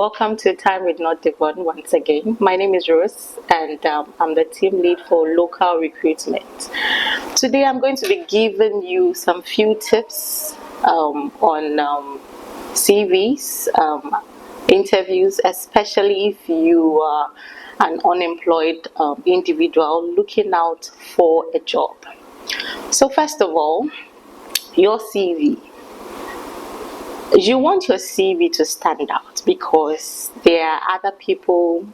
welcome to Time with Not Devon once again. My name is Rose and I'm the team lead for local recruitment. Today I'm going to be giving you some few tips on CVs, interviews, especially if you are an unemployed individual looking out for a job. So first of all, your CV. You want your CV to stand out because there are other people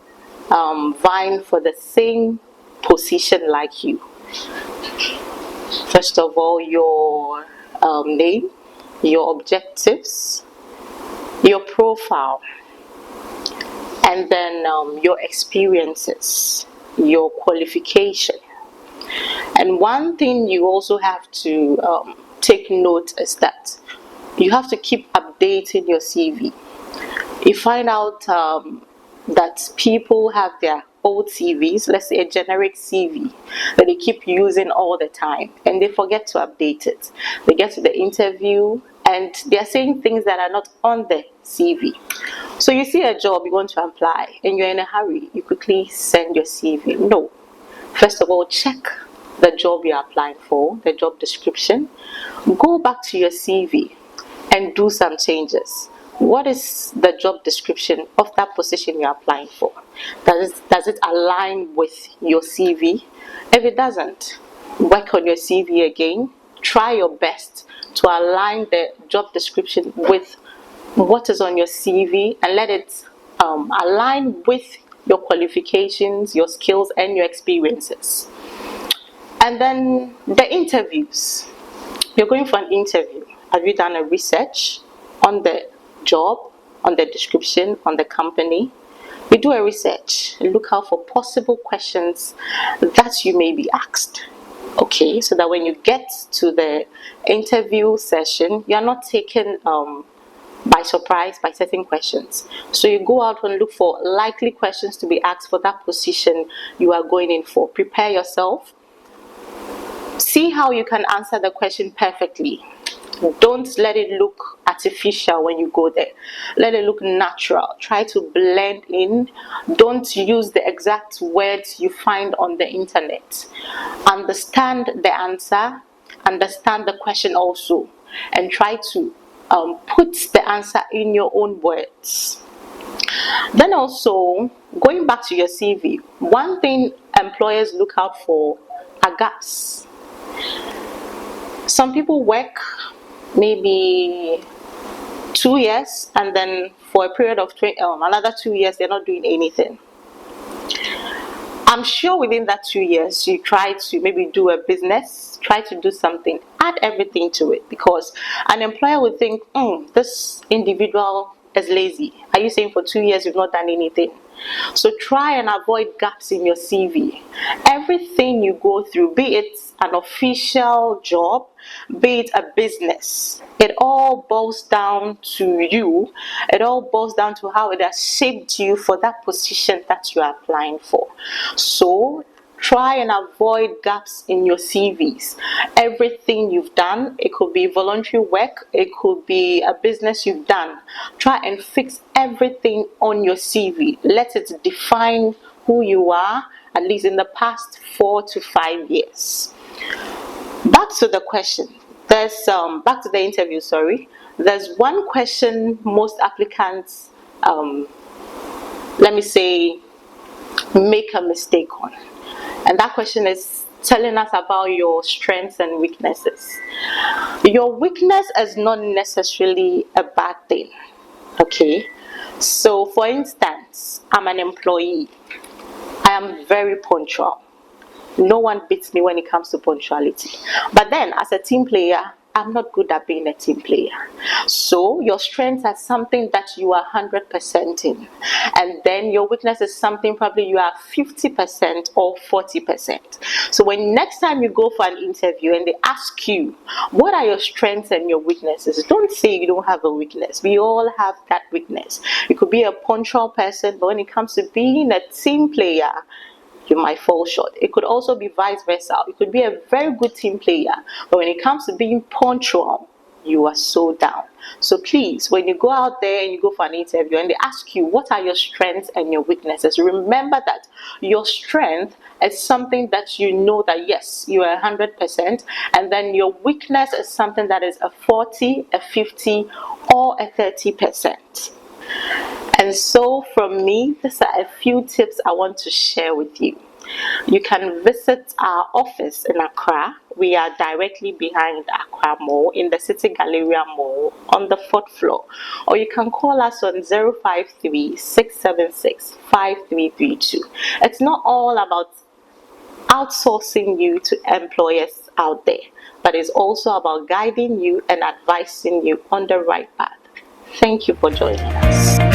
vying for the same position like you. First of all, your name, your objectives, your profile, and then your experiences, your qualification. And one thing you also have to take note is that you have to keep updating your CV. You find out that people have their old CVs, let's say a generic CV, that they keep using all the time and they forget to update it. They get to the interview and they're saying things that are not on the CV. So you see a job you want to apply and you're in a hurry, you quickly send your CV. No. First of all, check the job you're applying for, the job description. Go back to your CV and do some changes. What is the job description of that position you're applying for? Does it align with your CV? If it doesn't, work on your CV again. Try your best to align the job description with what is on your CV and let it align with your qualifications, your skills, and your experiences. And then the interviews. You're going for an interview. Have you done a research on the job, on the description, on the company? You do a research. Look out for possible questions that you may be asked. Okay, so that when you get to the interview session, you're not taken by surprise by certain questions. So you go out and look for likely questions to be asked for that position you are going in for. Prepare yourself. See how you can answer the question perfectly. Don't let it look artificial when you go there. Let it look natural. Try to blend in. Don't use the exact words you find on the internet. Understand the answer. Understand the question also. And try to put the answer in your own words. Then also, going back to your CV, one thing employers look out for are gaps. Some people work maybe 2 years and then for a period of another 2 years they're not doing anything. I'm sure within that 2 years you try to maybe do a business, try to do something, add everything to it, because an employer would think, this individual is lazy. Are you saying for 2 years you've not done anything? So try and avoid gaps in your CV. Everything you go through, be it an official job, be it a business, it all boils down to you. It all boils down to how it has shaped you for that position that you are applying for. So try and avoid gaps in your CVs. Everything you've done, it could be voluntary work, it could be a business you've done. Try and fix everything on your CV. Let it define who you are, at least in the past 4 to 5 years. Back to the question. Back to the interview, sorry. There's one question most applicants, make a mistake on. And that question is telling us about your strengths and weaknesses. Your weakness is not necessarily a bad thing. Okay? So, for instance, I'm an employee. I am very punctual. No one beats me when it comes to punctuality. But then, as a team player, I'm not good at being a team player. So your strengths are something that you are 100% in. And then your weakness is something probably you are 50% or 40%. So when next time you go for an interview and they ask you, what are your strengths and your weaknesses? Don't say you don't have a weakness. We all have that weakness. You could be a punctual person, but when it comes to being a team player, you might fall short. It could also be vice versa. You could be a very good team player, but when it comes to being punctual, you are so down. So please, when you go out there and you go for an interview and they ask you what are your strengths and your weaknesses, remember that your strength is something that you know that yes, you are 100%, and then your weakness is something that is a 40, a 50, or a 30%. And so from me, these are a few tips I want to share with you. You can visit our office in Accra. We are directly behind Accra Mall in the City Galleria Mall on the 4th floor. Or you can call us on 053-676-5332. It's not all about outsourcing you to employers out there, but it's also about guiding you and advising you on the right path. Thank you for joining us.